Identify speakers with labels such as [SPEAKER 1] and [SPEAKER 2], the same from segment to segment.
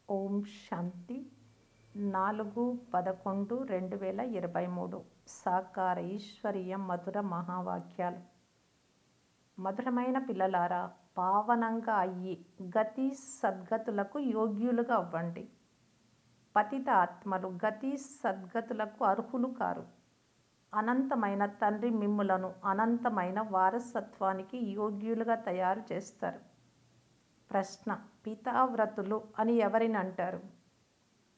[SPEAKER 1] ఓం శాంతి 4/11/2023 సాకార ఈశ్వరీయ మధుర మహావాక్యాలు. మధురమైన పిల్లలారా, పావనంగా అయ్యి గతి సద్గతులకు యోగ్యులుగా అవ్వండి. పతిత ఆత్మలు గతి సద్గతులకు అర్హులు కారు. అనంతమైన తండ్రి మిమ్ములను అనంతమైన వారసత్వానికి యోగ్యులుగా తయారు చేస్తారు. ప్రశ్న: పితావ్రతులు అని ఎవరిని అంటారు?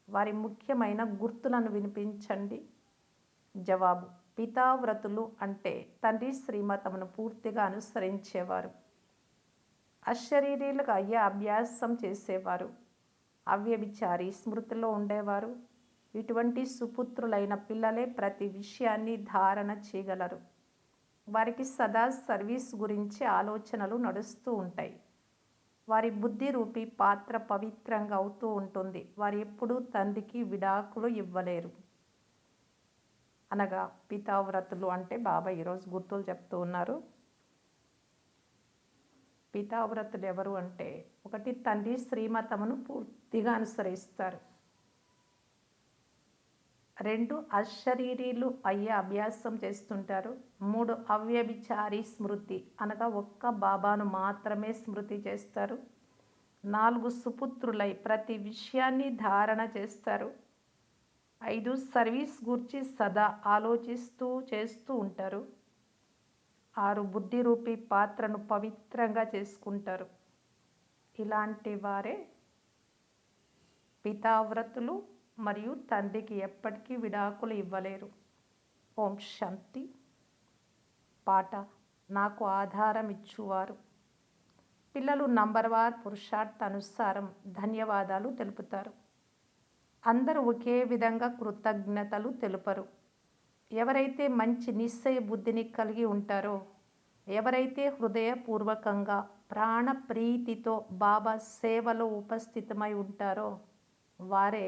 [SPEAKER 1] వారి ముఖ్యమైన గుర్తులను వినిపించండి. జవాబు: పితావ్రతులు అంటే తండ్రి శ్రీమతమును పూర్తిగా అనుసరించేవారు, అశరీరీలుగా అయ్యే అభ్యాసం చేసేవారు, అవ్యభిచారి స్మృతిలో ఉండేవారు. ఇటువంటి సుపుత్రులైన పిల్లలే ప్రతి విషయాన్ని ధారణ చేయగలరు. వారికి సదా సర్వీస్ గురించి ఆలోచనలు నడుస్తూ ఉంటాయి. వారి బుద్ధి రూపీ పాత్ర పవిత్రంగా అవుతూ ఉంటుంది. వారు ఎప్పుడూ తండ్రికి విడాకులు ఇవ్వలేరు. అనగా పితావ్రతులు అంటే బాబా ఈరోజు గుర్తులు చెప్తూ ఉన్నారు. పితావ్రతులు ఎవరు అంటే, ఒకటి, తండ్రి శ్రీమతమును పూర్తిగా అనుసరిస్తారు. 2, అశరీరీలు అయ్యే అభ్యాసం చేస్తుంటారు. 3, అవ్యభిచారి స్మృతి అనగా ఒక్క బాబాను మాత్రమే స్మృతి చేస్తారు. 4, సుపుత్రులై ప్రతి విషయాన్ని ధారణ చేస్తారు. 5, సర్వీస్ గురించి సదా ఆలోచిస్తూ చేస్తూ ఉంటారు. 6, బుద్ధి రూపీ పాత్రను పవిత్రంగా చేసుకుంటారు. ఇలాంటి వారే పితావ్రతులు మరియు తండ్రికి ఎప్పటికీ విడాకులు ఇవ్వలేరు. ఓం శాంతి. పాట: నాకు ఆధారం ఇచ్చువారు. పిల్లలు నంబర్వార్ పురుషార్థ అనుసారం ధన్యవాదాలు తెలుపుతారు. అందరూ ఒకే విధంగా కృతజ్ఞతలు తెలుపరు. ఎవరైతే మంచి నిశ్చయ బుద్ధిని కలిగి ఉంటారో, ఎవరైతే హృదయపూర్వకంగా ప్రాణ ప్రీతితో బాబా సేవలో ఉపస్థితమై ఉంటారో వారే,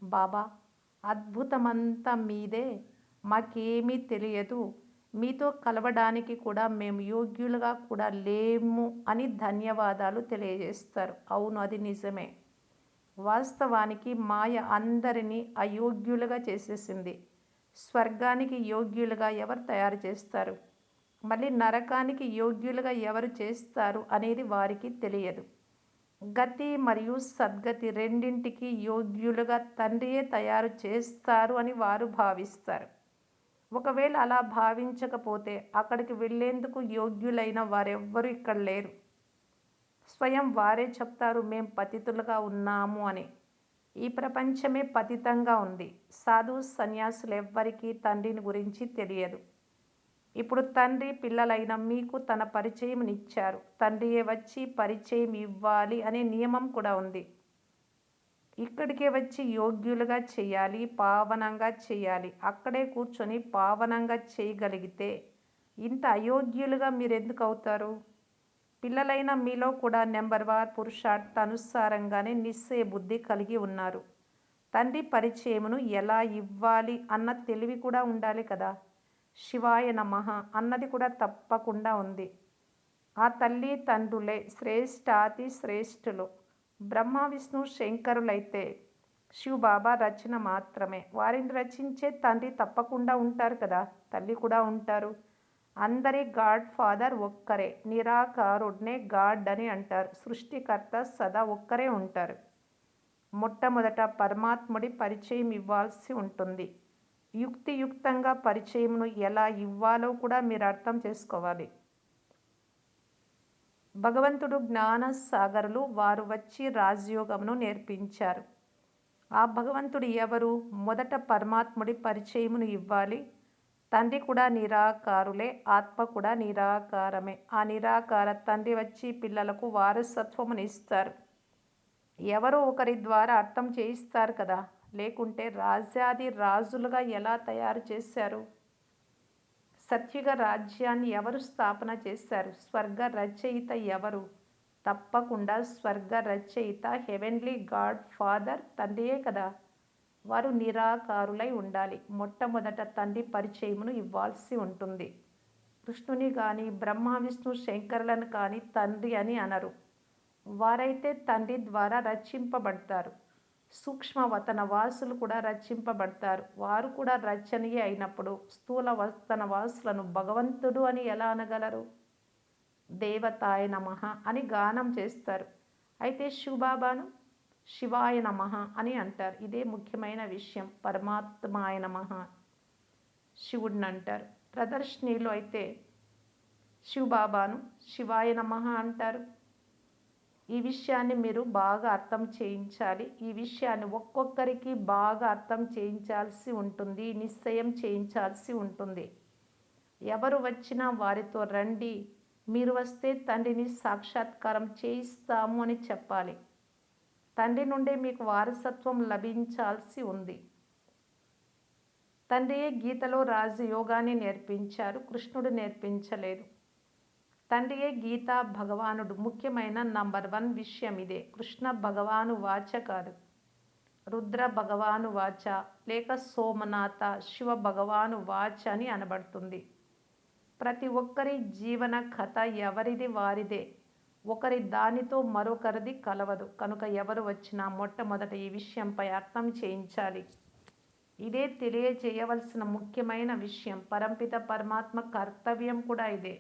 [SPEAKER 1] బాబా, అద్భుతమంతా మీదే, మాకేమీ తెలియదు, మీతో కలవడానికి కూడా మేము యోగ్యులుగా కూడా లేము అని ధన్యవాదాలు తెలియజేస్తారు. అవును, అది నిజమే. వాస్తవానికి మాయ అందరినీ అయోగ్యులుగా చేసేసింది. స్వర్గానికి యోగ్యులుగా ఎవరు తయారు చేస్తారు, మళ్ళీ నరకానికి యోగ్యులుగా ఎవరు చేస్తారు అనేది వారికి తెలియదు. గతి మరియు సద్గతి రెండింటికి యోగ్యులుగా తండ్రియే తయారు చేస్తారు అని వారు భావిస్తారు. ఒకవేళ అలా భావించకపోతే అక్కడికి వెళ్లేందుకు యోగ్యులైన వారెవ్వరూ ఇక్కడ లేరు. స్వయం వారే చెప్తారు, మేం పతితులుగా ఉన్నాము అని. ఈ ప్రపంచమే పతితంగా ఉంది. సాధు సన్యాసులు ఎవ్వరికీ తండ్రిని గురించి తెలియదు. ఇప్పుడు తండ్రి పిల్లలైన మీకు తన పరిచయంనిచ్చారు. తండ్రియే వచ్చి పరిచయం ఇవ్వాలి అనే నియమం కూడా ఉంది. ఇక్కడికే వచ్చి యోగ్యులుగా చేయాలి, పావనంగా చేయాలి. అక్కడే కూర్చొని పావనంగా చేయగలిగితే ఇంత అయోగ్యులుగా మీరెందుకు అవుతారు? పిల్లలైన మీలో కూడా నెంబర్వార్ పురుషార్థ అనుసారంగానే నిశ్చయ బుద్ధి కలిగి ఉన్నారు. తండ్రి పరిచయమును ఎలా ఇవ్వాలి అన్న తెలివి కూడా ఉండాలి కదా. శివాయ నమః అన్నది కూడా తప్పకుండా ఉంది. ఆ తల్లి తండ్రులే శ్రేష్ఠాతి శ్రేష్ఠులు. బ్రహ్మ విష్ణు శంకరులైతే శివబాబా రచన మాత్రమే. వారిని రచించే తండ్రి తప్పకుండా ఉంటారు కదా, తల్లి కూడా ఉంటారు. అందరి గాడ్ ఫాదర్ ఒక్కరే, నిరాకారుడినే గాడ్ అని అంటారు. సృష్టికర్త సదా ఒక్కరే ఉంటారు. మొట్టమొదట పరమాత్ముడి పరిచయం ఇవ్వాల్సి ఉంటుంది. యుక్తియుక్తంగా పరిచయమును ఎలా ఇవ్వాలో కూడా మీరు అర్థం చేసుకోవాలి. భగవంతుడు జ్ఞాన సాగరులు, వారు వచ్చి రాజయోగమును నేర్పించారు. ఆ భగవంతుడు ఎవరు? మొదట పరమాత్ముడి పరిచయమును ఇవ్వాలి. తండ్రి కూడా నిరాకారులే, ఆత్మ కూడా నిరాకారమే. ఆ నిరాకార తండ్రి వచ్చి పిల్లలకు వారసత్వమును ఇస్తారు. ఎవరో ఒకరి ద్వారా అర్థం చేయిస్తారు కదా, లేకుంటే రాజాది రాజులుగా ఎలా తయారు చేశారు? సత్యుగ రాజ్యాన్ని ఎవరు స్థాపన చేశారు? స్వర్గ రచయిత ఎవరు? తప్పకుండా స్వర్గ రచయిత హెవెన్లీ గాడ్ ఫాదర్ తండ్రియే కదా. వారు నిరాకారులై ఉండాలి. మొట్టమొదట తండ్రి పరిచయమును ఇవ్వాల్సి ఉంటుంది. కృష్ణుని కానీ బ్రహ్మ విష్ణు శంకరులను కానీ తండ్రి అని అనరు. వారైతే తండ్రి ద్వారా రక్షింపబడతారు. సూక్ష్మవతన వాసులు కూడా రక్షింపబడతారు. వారు కూడా రచనీయ అయినప్పుడు స్థూల వతన వాసులను భగవంతుడు అని ఎలా అనగలరు? దేవతాయ నమః అని గానం చేస్తారు. అయితే శివబాబాను శివాయ నమః అని అంటారు. ఇదే ముఖ్యమైన విషయం. పరమాత్మాయ నమః శివుడిని అంటారు. ప్రదర్శనీలో అయితే శివబాబాను శివాయ నమః అంటారు. ఈ విషయాన్ని మీరు బాగా అర్థం చేయించాలి. ఈ విషయాన్ని ఒక్కొక్కరికి బాగా అర్థం చేయించాల్సి ఉంటుంది. నిశ్చయం చేయించాల్సి ఉంటుంది. ఎవరు వచ్చినా వారితో రండి, మీరు వస్తే తండ్రిని సాక్షాత్కారం చేయిస్తాము అని చెప్పాలి. తండ్రి నుండే మీకు వారసత్వం లభించాల్సి ఉంది. తండ్రియే గీతలో రాజయోగాన్ని నేర్పించారు, కృష్ణుడు నేర్పించలేదు. తండ్రియే గీతా భగవానుడు. ముఖ్యమైన నంబర్ 1 విషయం ఇదే. కృష్ణ భగవాను వాచ కాదు, రుద్ర భగవాను వాచ లేక సోమనాథ శివ భగవాను వాచ అని అనబడుతుంది. ప్రతి ఒక్కరి జీవన కథ ఎవరిది వారిదే. ఒకరి దానితో మరొకరిది కలవదు. కనుక ఎవరు వచ్చినా మొట్టమొదట ఈ విషయంపై అర్థం చేయించాలి. ఇదే తెలియజేయవలసిన ముఖ్యమైన విషయం. పరంపిత పరమాత్మ కర్తవ్యం కూడా ఇదే.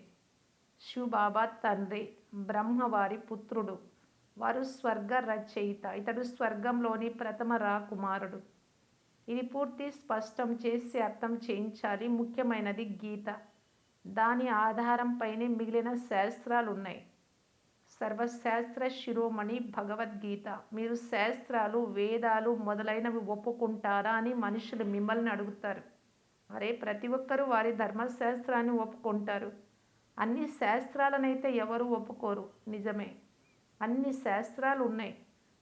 [SPEAKER 1] శివబాబా తండ్రి, బ్రహ్మవారి పుత్రుడు. వారు స్వర్గ రచయిత. ఇతడు స్వర్గంలోని ప్రథమ రాకుమారుడు. ఇది పూర్తి స్పష్టం చేసి అర్థం చేయించాలి. ముఖ్యమైనది గీత. దాని ఆధారంపైనే మిగిలిన శాస్త్రాలు ఉన్నాయి. సర్వశాస్త్ర శిరోమణి భగవద్గీత. మీరు శాస్త్రాలు, వేదాలు మొదలైనవి ఒప్పుకుంటారా అని మనుషులు మిమ్మల్ని అడుగుతారు. అరే, ప్రతి ఒక్కరూ వారి ధర్మశాస్త్రాన్ని ఒప్పుకుంటారు. అన్ని శాస్త్రాలనైతే ఎవరు ఒప్పుకోరు. నిజమే, అన్ని శాస్త్రాలు ఉన్నాయి.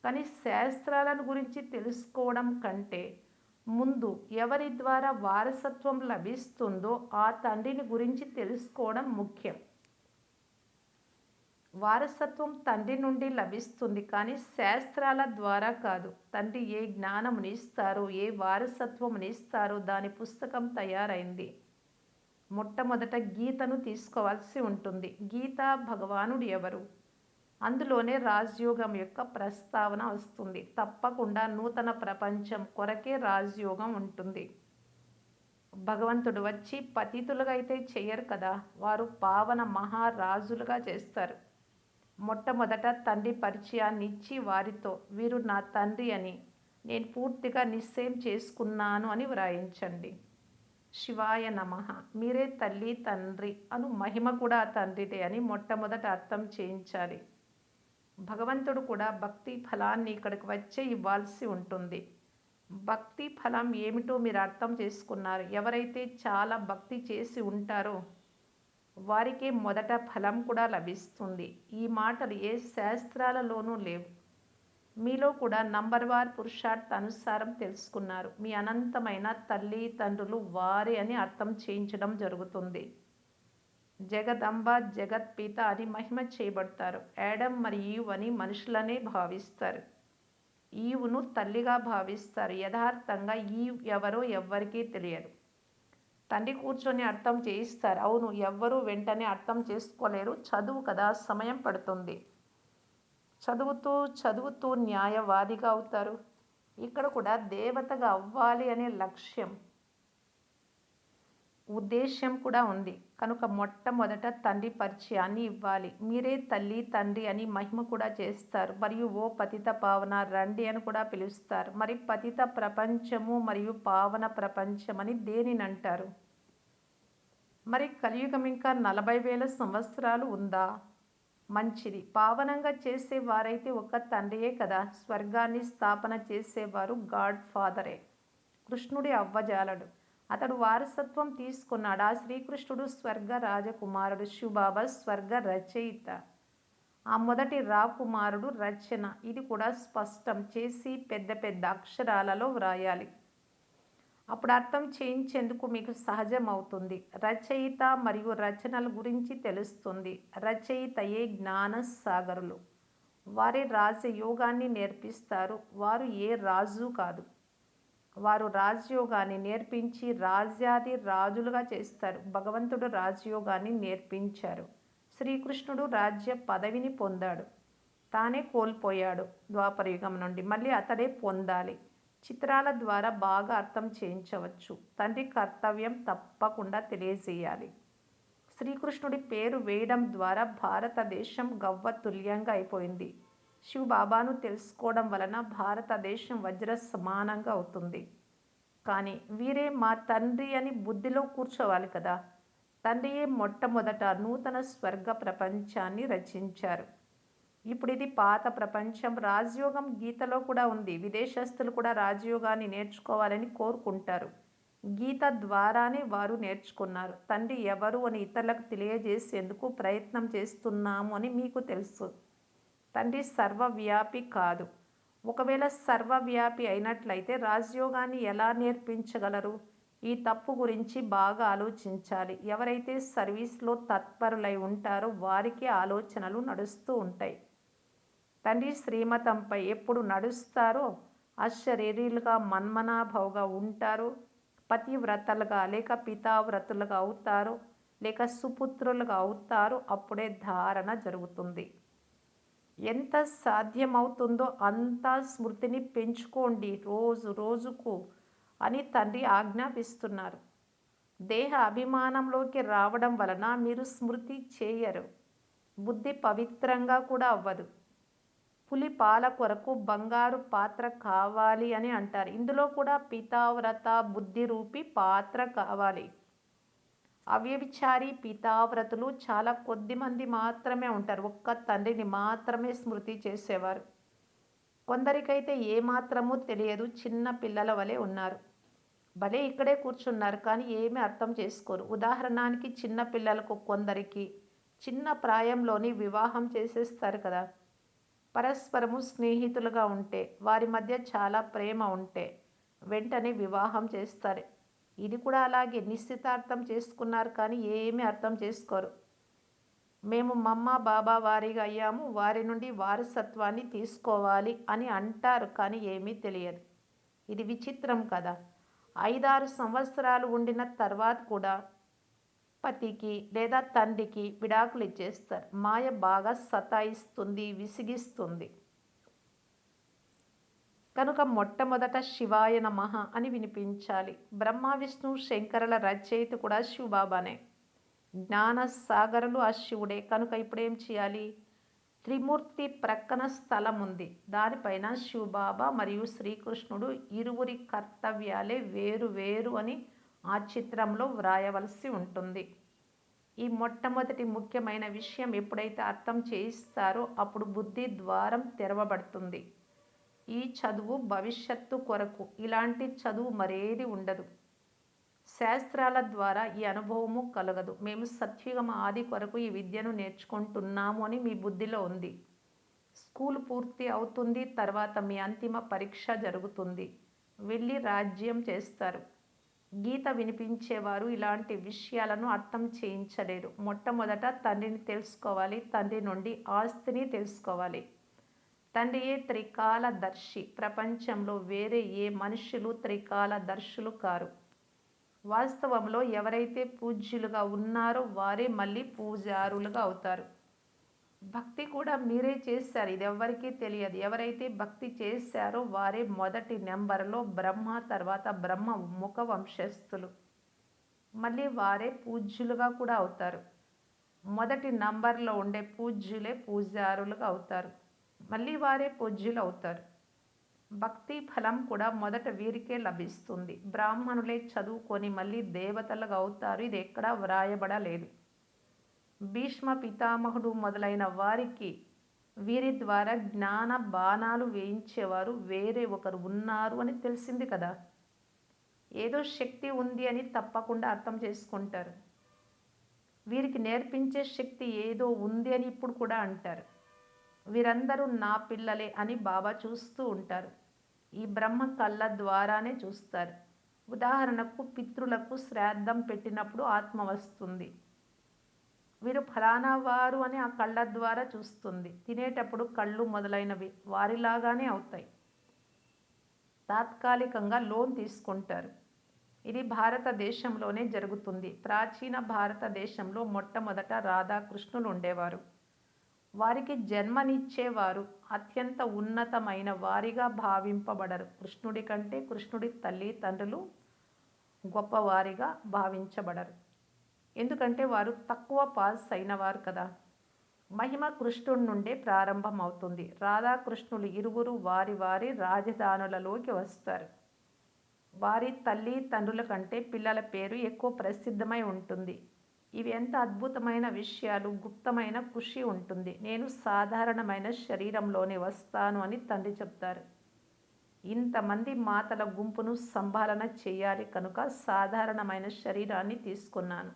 [SPEAKER 1] కానీ శాస్త్రాలను గురించి తెలుసుకోవడం కంటే ముందు ఎవరి ద్వారా వారసత్వం లభిస్తుందో ఆ తండ్రిని గురించి తెలుసుకోవడం ముఖ్యం. వారసత్వం తండ్రి నుండి లభిస్తుంది, కానీ శాస్త్రాల ద్వారా కాదు. తండ్రి ఏ జ్ఞానమునిస్తారో, ఏ వారసత్వమునిస్తారో దాని పుస్తకం తయారైంది. మొట్టమొదట గీతను తీసుకోవాల్సి ఉంటుంది. గీతా భగవానుడు ఎవరు? అందులోనే రాజయోగం యొక్క ప్రస్తావన వస్తుంది. తప్పకుండా నూతన ప్రపంచం కొరకే రాజయోగం ఉంటుంది. భగవంతుడు వచ్చి పతితులుగా అయితే చెయ్యరు కదా, వారు పావన మహారాజులుగా చేస్తారు. మొట్టమొదట తండ్రి పరిచయాన్ని ఇచ్చి వారితో వీరు నా తండ్రి అని నేను పూర్తిగా నిశ్చయం చేసుకున్నాను అని వ్రాయించండి. శివాయ నమః. మీరే తల్లి తండ్రి అను మహిమ కూడా తండ్రిదే అని మొట్టమొదట అర్థం చేయించాలి. భగవంతుడు కూడా భక్తి ఫలాన్ని ఇక్కడికి వచ్చే ఇవ్వాల్సి ఉంటుంది. భక్తి ఫలం ఏమిటో మీరు అర్థం చేసుకున్నారు. ఎవరైతే చాలా భక్తి చేసి ఉంటారో వారికే మొదట ఫలం కూడా లభిస్తుంది. ఈ మాటలు ఏ శాస్త్రాలలోనూ లేవు. మీలో కూడా నంబర్వార్ పురుషార్థ అనుసారం తెలుసుకున్నారు. మీ అనంతమైన తల్లి తండ్రులు వారే అని అర్థం చేయించడం జరుగుతుంది. జగదంబ జగత్పిత అని మహిమ చేయబడతారు. యాడమ్ మరియు ఈవ్ అని మనుషులనే భావిస్తారు. ఈవును తల్లిగా భావిస్తారు. యథార్థంగా ఈవ్ ఎవరో ఎవ్వరికీ తెలియదు. తండ్రి కూర్చొని అర్థం చేయిస్తారు. అవును, ఎవ్వరూ వెంటనే అర్థం చేసుకోలేరు. చదువు కదా, సమయం పడుతుంది. చదువుతూ చదువుతూ న్యాయవాదిగా అవుతారు. ఇక్కడ కూడా దేవతగా అవ్వాలి అనే ఉద్దేశ్యం కూడా ఉంది. కనుక మొట్టమొదట తండ్రి పరిచయాన్ని ఇవ్వాలి. మీరే తల్లి తండ్రి అని మహిమ కూడా చేస్తారు. మరియు ఓ పతిత పావన రండి అని కూడా పిలుస్తారు. మరి పతిత ప్రపంచము మరియు పావన ప్రపంచం అని దేనిని అంటారు? మరి కలియుగం ఇంకా 40,000 సంవత్సరాలు ఉందా? మంచిది. పావనంగా చేసేవారైతే ఒక్క తండ్రియే కదా. స్వర్గాన్ని స్థాపన చేసేవారు గాడ్ ఫాదరే. కృష్ణుడి అవ్వజాలడు. అతడు వారసత్వం తీసుకున్నాడు. ఆ శ్రీకృష్ణుడు స్వర్గ రాజకుమారుడు. శివబాబా స్వర్గ రచయిత. ఆ మొదటి రాకుమారుడు రచన. ఇది కూడా స్పష్టం చేసి పెద్ద పెద్ద అక్షరాలలో వ్రాయాలి. అప్పుడు అర్థం చేయించేందుకు మీకు సహజం అవుతుంది. రచయిత మరియు రచనల గురించి తెలుస్తుంది. రచయితయే జ్ఞాన సాగరులు. వారే రాజయోగాన్ని నేర్పిస్తారు. వారు ఏ రాజు కాదు. వారు రాజయోగాన్ని నేర్పించి రాజ్యాది రాజులుగా చేస్తారు. భగవంతుడు రాజయోగాన్ని నేర్పించారు. శ్రీకృష్ణుడు రాజ్య పదవిని పొందాడు. తానే కోల్పోయాడు ద్వాపరయుగం నుండి. మళ్ళీ అతడే పొందాలి. చిత్రాల ద్వారా బాగా అర్థం చేయించవచ్చు. తండ్రి కర్తవ్యం తప్పకుండా తెలియజేయాలి. శ్రీకృష్ణుడి పేరు వేయడం ద్వారా భారతదేశం గవ్వతుల్యంగా అయిపోయింది. శివబాబాను తెలుసుకోవడం వలన భారతదేశం వజ్ర సమానంగా అవుతుంది. కానీ వీరే మా తండ్రి అని బుద్ధిలో కూర్చోవాలి కదా. తండ్రియే మొట్టమొదట నూతన స్వర్గ ప్రపంచాన్ని రచించారు. ఇప్పుడు ఇది పాత ప్రపంచం. రాజయోగం గీతలో కూడా ఉంది. విదేశస్తులు కూడా రాజయోగాన్ని నేర్చుకోవాలని కోరుకుంటారు. గీత ద్వారానే వారు నేర్చుకున్నారు. తండ్రి ఎవరు అని ఇతరులకు తెలియజేసేందుకు ప్రయత్నం చేస్తున్నాము అని మీకు తెలుసు. తండ్రి సర్వవ్యాపి కాదు. ఒకవేళ సర్వవ్యాపి అయినట్లయితే రాజయోగాన్ని ఎలా నేర్పించగలరు? ఈ తప్పు గురించి బాగా ఆలోచించాలి. ఎవరైతే సర్వీస్లో తత్పరులై ఉంటారో వారికి ఆలోచనలు నడుస్తూ ఉంటాయి. తండ్రి శ్రీమతంపై ఎప్పుడు నడుస్తారో అశరీరులుగా మన్మనాభావుగా ఉంటారో, పతివ్రతలుగా లేక పితావ్రతులుగా అవుతారో, లేక సుపుత్రులుగా అవుతారో అప్పుడే ధారణ జరుగుతుంది. ఎంత సాధ్యమవుతుందో అంత స్మృతిని పెంచుకోండి రోజు రోజుకు అని తండ్రి ఆజ్ఞాపిస్తున్నారు. దేహ అభిమానంలోకి రావడం వలన మీరు స్మృతి చేయరు. బుద్ధి పవిత్రంగా కూడా అవ్వదు. పులి పాల కొరకు బంగారు పాత్ర కావాలి అని అంటారు. ఇందులో కూడా పితావ్రత బుద్ధి రూపి పాత్ర కావాలి. అవ్యభిచారి పితావ్రతులు చాలా కొద్ది మంది మాత్రమే ఉంటారు. ఒక్క తండ్రిని మాత్రమే స్మృతి చేసేవారు. కొందరికైతే ఏమాత్రమూ తెలియదు. చిన్న పిల్లల వలె ఉన్నారు. భలే ఇక్కడే కూర్చున్నారు కానీ ఏమీ అర్థం చేసుకోరు. ఉదాహరణకి చిన్న పిల్లలకు కొందరికి చిన్న ప్రాయంలోని వివాహం చేసేస్తారు కదా. పరస్పరము స్నేహితులుగా ఉంటే, వారి మధ్య చాలా ప్రేమ ఉంటే వెంటనే వివాహం చేస్తారు. ఇది కూడా అలాగే నిశ్చితార్థం చేసుకున్నారు కానీ ఏమీ అర్థం చేసుకోరు. మేము మమ్మ బాబా వారిగా అయ్యాము, వారి నుండి వారసత్వాన్ని తీసుకోవాలి అని అంటారు కానీ ఏమీ తెలియదు. ఇది విచిత్రం కదా. 5-6 సంవత్సరాలు ఉండిన తర్వాత కూడా పతికి లేదా తండ్రికి విడాకులు ఇచ్చేస్తారు. మాయ బాగా సతాయిస్తుంది, విసిగిస్తుంది. కనుక మొట్టమొదట శివాయ నమః అని వినిపించాలి. బ్రహ్మ విష్ణు శంకరుల రచయిత కూడా శివబాబానే. జ్ఞాన సాగరులు ఆ శివుడే. కనుక ఇప్పుడేం చేయాలి? త్రిమూర్తి ప్రక్కన స్థలం ఉంది. దానిపైన శివబాబా మరియు శ్రీకృష్ణుడు ఇరువురి కర్తవ్యాలే వేరు వేరు అని ఆ చిత్రంలో వ్రాయవలసి ఉంటుంది. ఈ మొట్టమొదటి ముఖ్యమైన విషయం ఎప్పుడైతే అర్థం చేయిస్తారో అప్పుడు బుద్ధి ద్వారం తెరవబడుతుంది. ఈ చదువు భవిష్యత్తు కొరకు. ఇలాంటి చదువు మరేది ఉండదు. శాస్త్రాల ద్వారా ఈ అనుభవము కలగదు. మేము సత్యుగం ఆది కొరకు ఈ విద్యను నేర్చుకుంటున్నాము అని మీ బుద్ధిలో ఉంది. స్కూల్ పూర్తి అవుతుంది. తర్వాత మీ అంతిమ పరీక్ష జరుగుతుంది. వెళ్ళి రాజ్యం చేస్తారు. గీత వినిపించేవారు ఇలాంటి విషయాలను అర్థం చేయించలేరు. మొట్టమొదట తండ్రిని తెలుసుకోవాలి. తండ్రి నుండి ఆస్తిని తెలుసుకోవాలి. తండ్రియే త్రికాలదర్శి. ప్రపంచంలో వేరే ఏ మనుషులు త్రికాలదర్శులు కారు. వాస్తవంలో ఎవరైతే పూజ్యులుగా ఉన్నారో వారే మళ్ళీ పూజారులుగా అవుతారు. భక్తి కూడా మీరే చేశారు. ఇది ఎవ్వరికీ తెలియదు. ఎవరైతే భక్తి చేశారో వారే మొదటి నెంబర్లో బ్రహ్మ, తర్వాత బ్రహ్మ ముఖ వంశస్థులు. మళ్ళీ వారే పూజ్యులుగా కూడా అవుతారు. మొదటి నంబర్లో ఉండే పూజ్యులే పూజారులుగా అవుతారు. మళ్ళీ వారే పూజ్యులు అవుతారు. భక్తి ఫలం కూడా మొదట వీరికే లభిస్తుంది. బ్రాహ్మణులే చదువుకొని మళ్ళీ దేవతలుగా అవుతారు. ఇది ఎక్కడా వ్రాయబడలేదు. భీష్మ పితామహుడు మొదలైన వారికి వీరి ద్వారా జ్ఞాన బాణాలు వేయించేవారు వేరే ఒకరు ఉన్నారు అని తెలిసింది కదా. ఏదో శక్తి ఉంది అని తప్పకుండా అర్థం చేసుకుంటారు. వీరికి నేర్పించే శక్తి ఏదో ఉంది అని ఇప్పుడు కూడా అంటారు. వీరందరూ నా పిల్లలే అని బాబా చూస్తూ ఉంటారు. ఈ బ్రహ్మ కళ్ళ ద్వారానే చూస్తారు. ఉదాహరణకు పితృలకు శ్రాద్ధం పెట్టినప్పుడు ఆత్మ వస్తుంది. వీరు ఫలానా వారు అని ఆ కళ్ళ ద్వారా చూస్తుంది. తినేటప్పుడు కళ్ళు మొదలైనవి వారిలాగానే అవుతాయి. తాత్కాలికంగా లోన్ తీసుకుంటారు. ఇది భారతదేశంలోనే జరుగుతుంది. ప్రాచీన భారతదేశంలో మొట్టమొదట రాధాకృష్ణులు ఉండేవారు. వారికి జన్మనిచ్చేవారు అత్యంత ఉన్నతమైన వారిగా భావింపబడరు. కృష్ణుడి కంటే కృష్ణుడి తల్లిదండ్రులు గొప్పవారిగా భావించబడరు. ఎందుకంటే వారు తక్కువ పాస్ అయినవారు కదా. మహిమ కృష్ణుడి నుండే ప్రారంభమవుతుంది. రాధాకృష్ణులు ఇరువురు వారి వారి రాజధానులలోకి వస్తారు. వారి తల్లిదండ్రుల కంటే పిల్లల పేరు ఎక్కువ ప్రసిద్ధమై ఉంటుంది. ఇవి ఎంత అద్భుతమైన విషయాలు. గుప్తమైన ఖుషి ఉంటుంది. నేను సాధారణమైన శరీరంలోనే వస్తాను అని తండ్రి చెప్తారు. ఇంతమంది మాతల గుంపును సంభాలన చేయాలి కనుక సాధారణమైన శరీరాన్ని తీసుకున్నాను.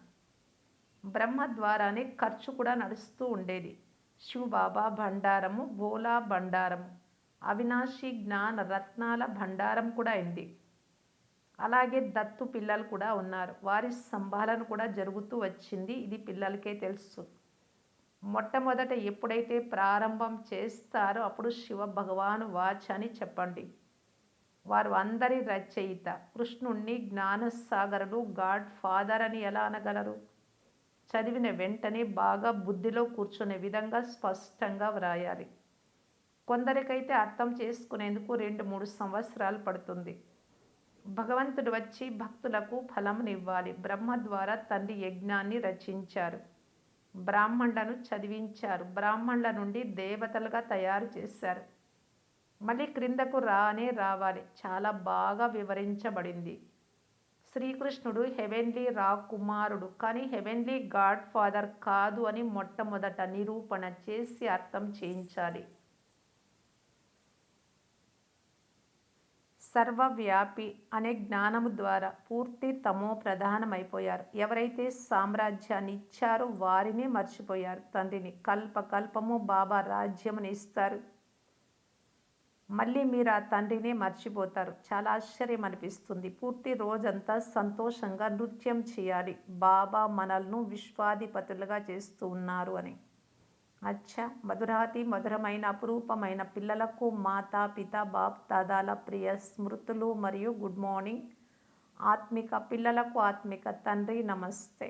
[SPEAKER 1] బ్రహ్మ ద్వారానే ఖర్చు కూడా నడుస్తూ ఉండేది. శివబాబా భండారము, భోలా భండారము, అవినాశి జ్ఞాన రత్నాల భండారం కూడా అయింది. అలాగే దత్తు పిల్లలు కూడా ఉన్నారు. వారి సంభాలన కూడా జరుగుతూ వచ్చింది. ఇది పిల్లలకే తెలుసు. మొట్టమొదట ఎప్పుడైతే ప్రారంభం చేస్తారో అప్పుడు శివ భగవాను వాచ్ అని చెప్పండి. వారు అందరి రచయిత. కృష్ణుణ్ణి జ్ఞానసాగరుడు, గాడ్ ఫాదర్ అని ఎలా అనగలరు? చదివిన వెంటనే బాగా బుద్ధిలో కూర్చునే విధంగా స్పష్టంగా వ్రాయాలి. కొందరికైతే అర్థం చేసుకునేందుకు 2-3 సంవత్సరాలు పడుతుంది. భగవంతుడు వచ్చి భక్తులకు ఫలమునివ్వాలి. బ్రహ్మ ద్వారా తండ్రి యజ్ఞాన్ని రచించారు. బ్రాహ్మణులను చదివించారు. బ్రాహ్మణుల నుండి దేవతలుగా తయారు చేశారు. మళ్ళీ క్రిందకు రావాలి. చాలా బాగా వివరించబడింది. శ్రీకృష్ణుడు హెవెన్లీ రాకుమారుడు, కానీ హెవెన్లీ గాడ్ ఫాదర్ కాదు అని మొట్టమొదట నిరూపణ చేసి అర్థం చేయించాలి. సర్వవ్యాపి అనే జ్ఞానము ద్వారా పూర్తి తమో ప్రధానమైపోయారు. ఎవరైతే సామ్రాజ్యాన్ని ఇచ్చారో వారిని మర్చిపోయారు. తండ్రిని కల్పకల్పము బాబా రాజ్యముని ఇస్తారు. మళ్ళీ మీరు ఆ తండ్రిని మర్చిపోతారు. చాలా ఆశ్చర్యం అనిపిస్తుంది. పూర్తి రోజంతా సంతోషంగా నృత్యం చేయాలి. బాబా మనల్ని విశ్వాధిపతులుగా చేస్తూ ఉన్నారు అని. అచ్చా, మధురాతి మధురమైన అపురూపమైన పిల్లలకు మాతా పిత బాప్ దాదాల ప్రియ స్మృతులు మరియు గుడ్ మార్నింగ్. ఆత్మిక పిల్లలకు ఆత్మిక తండ్రి నమస్తే.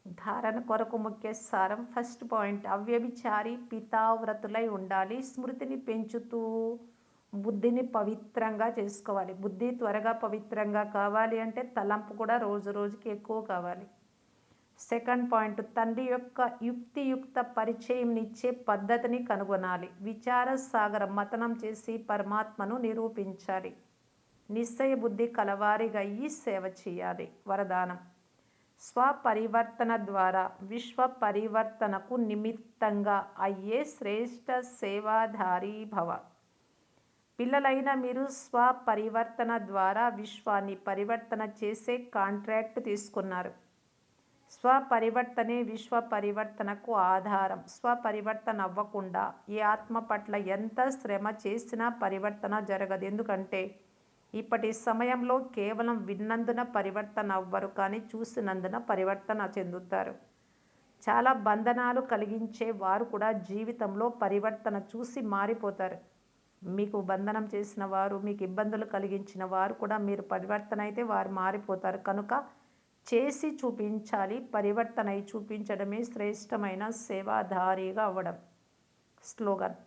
[SPEAKER 1] ధారణ కొరకు ముఖ్య సారం. ఫస్ట్ పాయింట్, అవ్యభిచారి పితావ్రతులై ఉండాలి. స్మృతిని పెంచుతూ బుద్ధిని పవిత్రంగా చేసుకోవాలి. బుద్ధి త్వరగా పవిత్రంగా కావాలి అంటే తలంపు కూడా రోజు రోజుకి ఎక్కువ కావాలి. సెకండ్ పాయింట్, తండ్రి యొక్క యుక్తియుక్త పరిచయంనిచ్చే పద్ధతిని కనుగొనాలి. విచార సాగర మతనం చేసి పరమాత్మను నిరూపించాలి. నిశ్చయ బుద్ధి కలవారిగా ఈ సేవ చేయాలి. వరదానం. స్వపరివర్తన ద్వారా విశ్వ పరివర్తనకు నిమిత్తంగా అయ్యే శ్రేష్ఠ సేవాధారీ భవ. పిల్లలైన మీరు స్వపరివర్తన ద్వారా విశ్వాన్ని పరివర్తన చేసే కాంట్రాక్ట్ తీసుకున్నారు. స్వపరివర్తనే విశ్వ పరివర్తనకు ఆధారం. స్వపరివర్తన అవ్వకుండా ఏ ఆత్మ పట్ల ఎంత శ్రమ చేసినా పరివర్తన జరగదు. ఎందుకంటే ఇప్పటి సమయంలో కేవలం విన్నందున పరివర్తన అవ్వరు, కానీ చూసినందున పరివర్తన చెందుతారు. చాలా బంధనాలు కలిగించే వారు కూడా జీవితంలో పరివర్తన చూసి మారిపోతారు. మీకు బంధనం చేసిన వారు, మీకు ఇబ్బందులు కలిగించిన వారు కూడా మీరు పరివర్తన అయితే వారు మారిపోతారు. కనుక చేసి చూపించాలి. పరివర్తన అయి చూపించడమే శ్రేష్టమైన సేవాధారిగా అవ్వడం. స్లోగన్.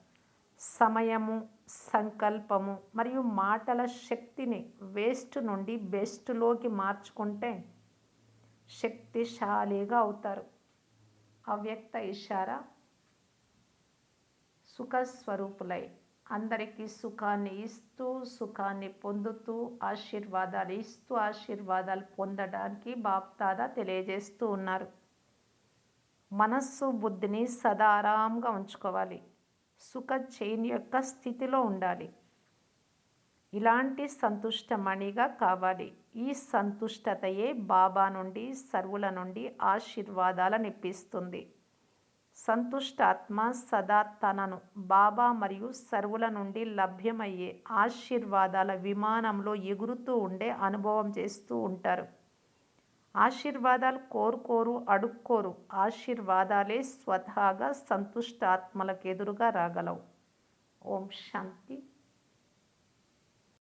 [SPEAKER 1] సమయము, సంకల్పము మరియు మాటల శక్తిని వేస్ట్ నుండి బెస్ట్లోకి మార్చుకుంటే శక్తిశాలిగా అవుతారు. అవ్యక్త ఇషారా. సుఖస్వరూపులై అందరికీ సుఖాన్ని ఇస్తూ, సుఖాన్ని పొందుతూ, ఆశీర్వాదాలు ఇస్తూ, ఆశీర్వాదాలు పొందడానికి బాప్దాదా తెలియజేస్తూ ఉన్నారు. మనస్సు బుద్ధిని సదా ఆరాంగా ఉంచుకోవాలి. సుఖ చైన్ యొక్క స్థితిలో ఉండాలి. ఇలాంటి సంతుష్టమణిగా కావాలి. ఈ సంతుష్టతయే బాబా నుండి, సర్వుల నుండి ఆశీర్వాదాలను ఇప్పిస్తుంది. సంతుష్టాత్మ సదా తనను బాబా మరియు సర్వుల నుండి లభ్యమయ్యే ఆశీర్వాదాల విమానంలో ఎగురుతూ ఉండే అనుభవం చేస్తూ ఉంటారు. ఆశీర్వాదాలు కోరుకోరు, అడుక్కోరు. ఆశీర్వాదాలే స్వతహాగా సంతుష్టాత్మలకు ఎదురుగా రాగలవు. ఓం శాంతి.